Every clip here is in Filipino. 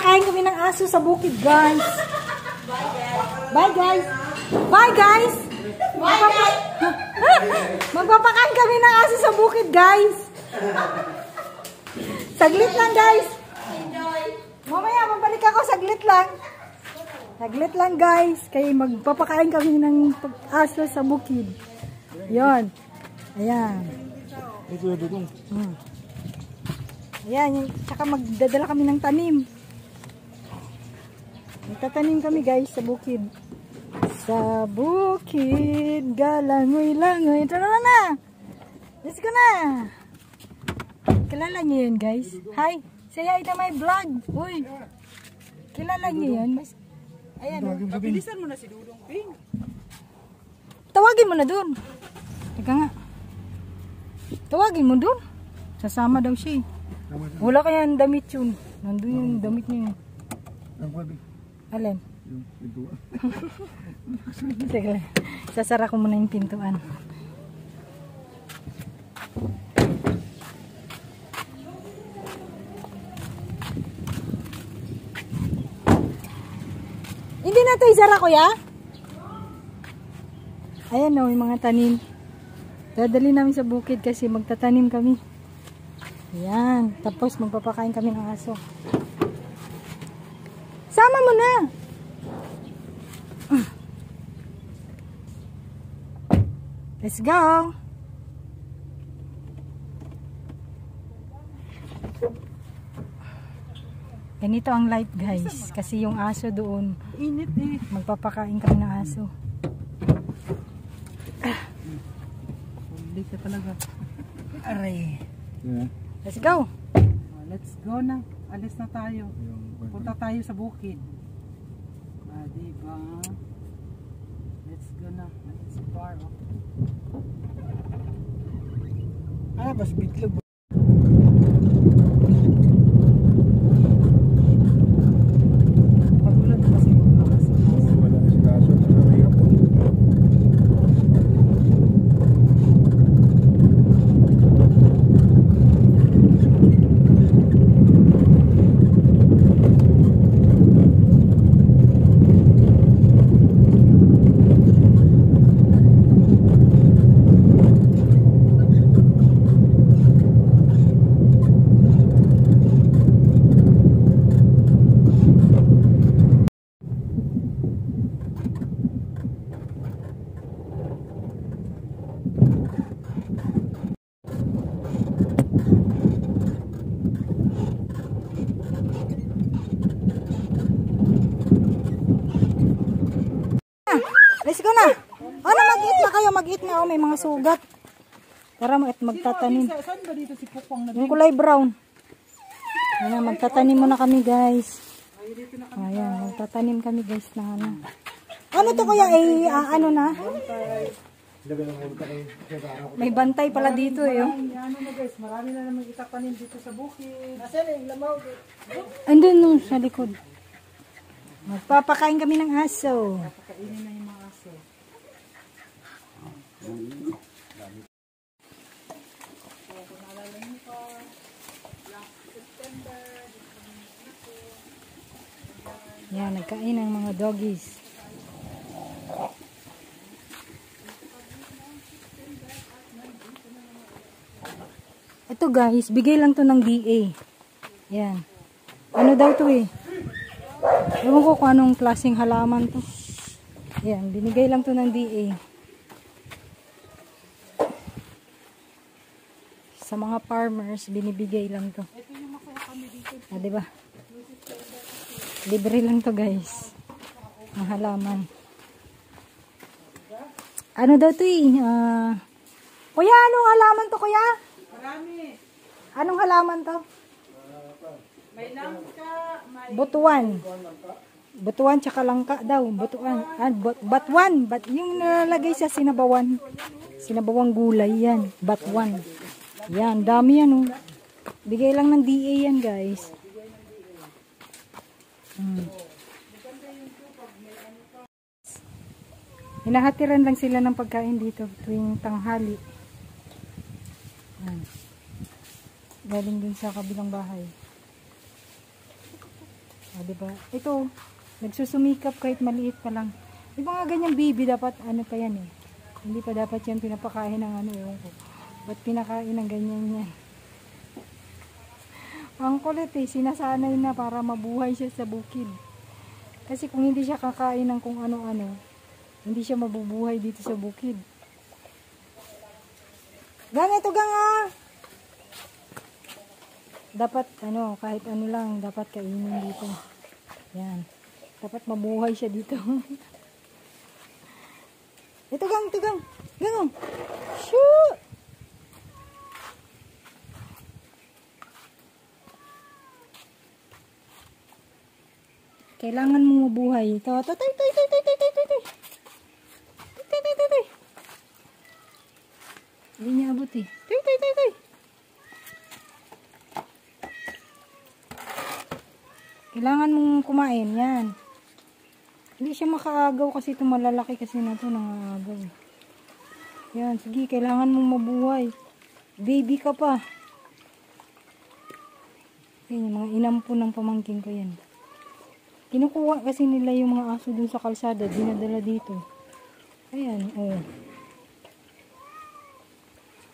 Magpapakain kami ng aso sa bukid, guys. Bye, guys. Bye, guys. Magpapakain kami ng aso sa bukid, guys. Saglit lang, guys. Mamaya, mabalik ako. Saglit lang. Saglit lang, guys. Kaya magpapakain kami ng aso sa bukid. Yon. Ayan. Ayan. Tsaka magdadala kami ng tanim. Magtatanim kami, guys, sa bukid. Sa bukid, galangoy-langoy. Ito na. Let's go na. Kilala niyo yun, guys? Hi. Say hi to my vlog. Uy. Kilala niyo yun? Ayan. Pabilisan mo na si Dudong Ping. Tawagin mo na dun. Teka nga. Tawagin mo dun. Sasama daw siya. Wala kaya ang damit yun. Nandun yung damit niya yun. Alin? Yung pintuan. Sige lang. Sasara ko muna yung pintuan. Hindi na ito isara, kuya? Ayan o, yung mga tanim. Dadali namin sa bukid kasi magtatanim kami. Ayan. Tapos magpapakain kami ng aso. Sama mo na! Let's go! Ganito ang light, guys. Kasi yung aso doon, Init eh. magpapakain kami ng aso. Hindi ka talaga. Aray. Yeah. Let's go! Let's go na. Alis na tayo. Punta tayo sa bukid. Diba? Let's go na. It's far. Mas bitlog. Pagulan kasi maglakas. Wala na si Kaso. Mahirap po. Let's go na! Ano, mag-eat na kayo, mag-eat na. Oh, may mga sugat. Tara, magtatanim. Saan ba dito si Pupong na? Yung kulay brown. Ayan, magtatanim muna kami, guys. Ayan, magtatanim kami, guys, na ano. Ano to, kuya? Ano na? May bantay pala dito, eh. Oh. Ano na, guys, marami na naman itatanim dito sa bukid. Nasaan yung lamaw? Andun no, sa likod. Magpapakain kami ng aso. Pakainin na yung mga aso. Yan, nagkain ang mga doggies. Ito, guys, bigay lang to ng DA. Yan. Ano daw to eh? Ewan ko kung anong klaseng halaman to. Yan, binigay lang to ng DA. Sa mga farmers, binibigay lang to. Ah, diba? Libre lang to, guys. Ang halaman. Ano daw to eh? Kuya, anong halaman to, kuya? Marami. Anong halaman to? May langka, may... Butuan. Butuan tsaka langka daw. Butuan. Batuan. Yung nalalagay sa sinabawan. Sinabawang gulay yan. Batuan. Yan. Dami yan, oh. Bigay lang ng DA yan, guys. Hinahatiran lang sila ng pagkain dito tuwing tanghali. Yan. Galing din sa kabilang bahay. O, diba? Ito, nagsusumikap kahit maliit pa lang. Di ba nga ganyang baby, dapat ano pa yan eh. Hindi pa dapat yan pinapakain ng ano, ewan ko. Ba't pinakain ng ganyan yan? Ang kulit eh, sinasanay na para mabuhay siya sa bukid. Kasi kung hindi siya kakain ng kung ano-ano, hindi siya mabubuhay dito sa bukid. Gang, ito gang ah! Dapat ano, kahit ano lang, dapat kainin dito. Yan. Dapat mabuhay siya dito. Ito gang, ito gang. Gang. Shoot! Kailangan mo mabuhay. Ito, ito, ito, ito, ito, ito, ito, ito, ito. Ito, ito, ito, ito. Hindi niya abot eh. Ito, ito, ito, ito. Kailangan mong kumain. Yan. Hindi siya makaagaw kasi ito malalaki kasi na ito nangaagaw. Yan. Sige, kailangan mong mabuhay. Baby ka pa. Yan, yung mga inampun ng pamangkin ko yan. Kinukuha kasi nila yung mga aso dun sa kalsada. Dinadala dito. Ayan, oh.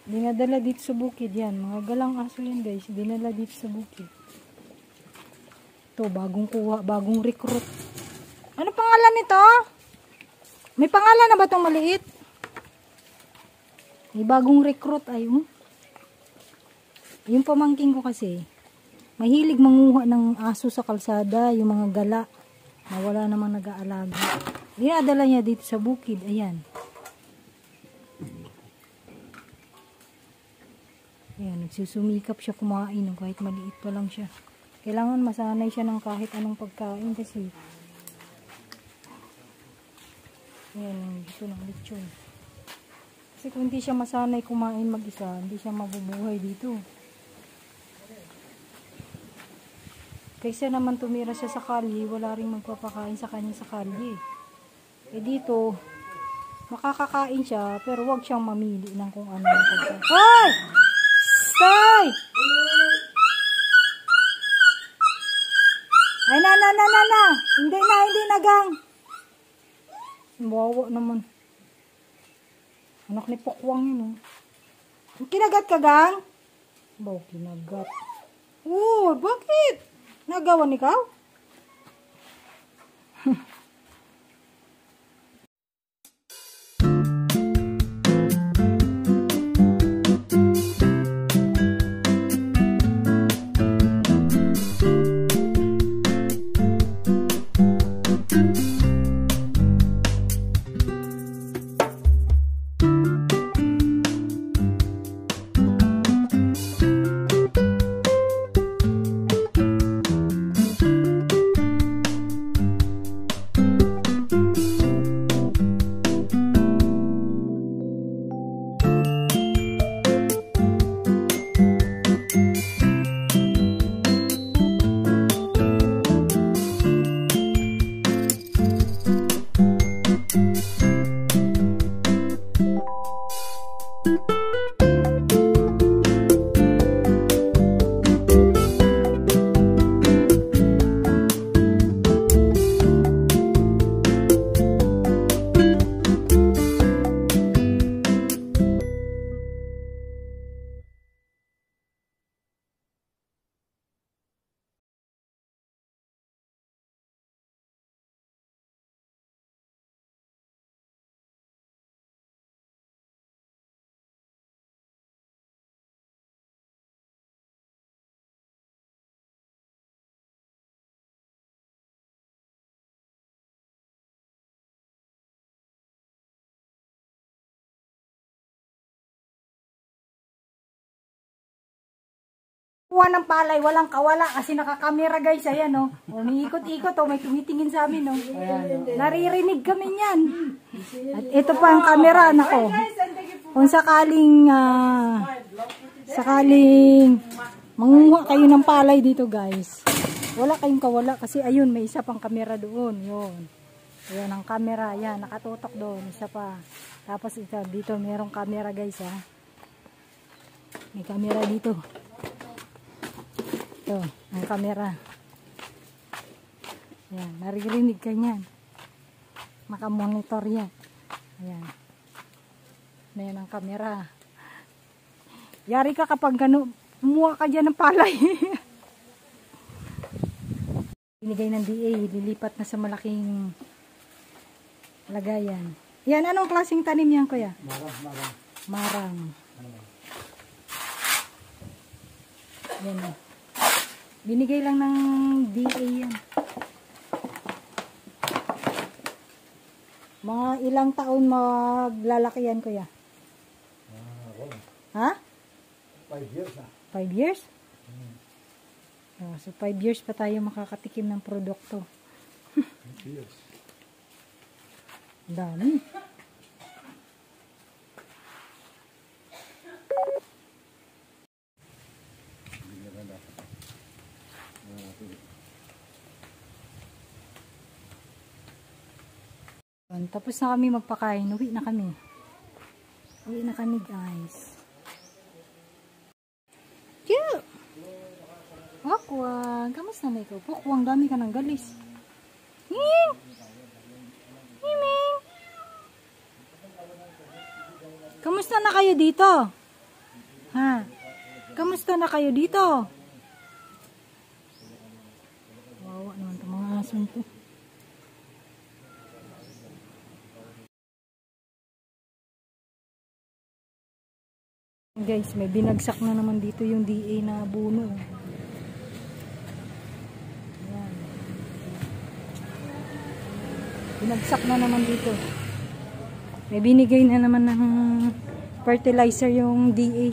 Dinadala dito sa bukid. Yan, mga galang aso yan guys. Dinadala dito sa bukid. Ito, bagong kuha, bagong recruit. Ano pangalan nito? May pangalan na ba itong maliit? May bagong recruit ay yung pamangking ko kasi mahilig manguha ng aso sa kalsada, yung mga gala na wala namang nag-aalaga. Dinadala niya dito sa bukid. Ayan. Ayan, nagsusumikap siya kumain kahit maliit pa lang siya. Kailangan masanay siya ng kahit anong pagkain kasi ayan, gusto ng lechon. Kasi kung hindi siya masanay kumain mag-isa, hindi siya mabubuhay dito. Kaysa naman tumira siya sa kalye, wala ring magpapakain sa kanya sa kalye. Eh dito, makakakain siya, pero wag siyang mamili ng kung ano ang pagkain. Hoy! Stay! Ay na. Hindi na gang. Bawa naman. Anak ni Pokwang yun oh. Kinagat ka gang? Bawa kinagat. Oh, bakit? Nagawan ikaw? Kuha ng palay, walang kawala kasi nakakamera guys, ayan oh. Umiikot-ikot oh, may tumitingin sa amin oh. Naririnig kami niyan. At ito pa ang kamera, nako. Kung sakaling manguha kayo ng palay dito guys, wala kayong kawala kasi ayun, may isa pang kamera doon, yun. Ayan ang kamera, ayan, nakatutok doon, isa pa. Tapos ito, dito mayroong kamera guys ha. May kamera dito. Ito, ang kamera. Ayan, naririnig ka niyan. Makamonitor yan. Ayan. Na yan ang camera. Yari ka kapag kumuha ka dyan ng palay. Binigay ng DA, lilipat na sa malaking lagayan. Yan, anong klaseng tanim yan, kuya? Marang. Yan o. Binigay lang ng DA yan. Mga ilang taon maglalaki yan, kuya? Ha? 5 years na. 5 years? So 5 years pa tayo makakatikim ng produkto. 5 years. Dami. Tapos na kami magpakain. Uwi na kami. Uwi na kami, guys. Cute! Pokwang. Kamusta na ikaw? Pokwang, dami ka ng galis. Hing! Himing! Kamusta na kayo dito? Ha? Kamusta na kayo dito? Wawa naman itong mga asun to. Guys, may binagsak na naman dito yung DA na buno. Ayan. Binagsak na naman dito. May binigay na naman ng fertilizer yung DA.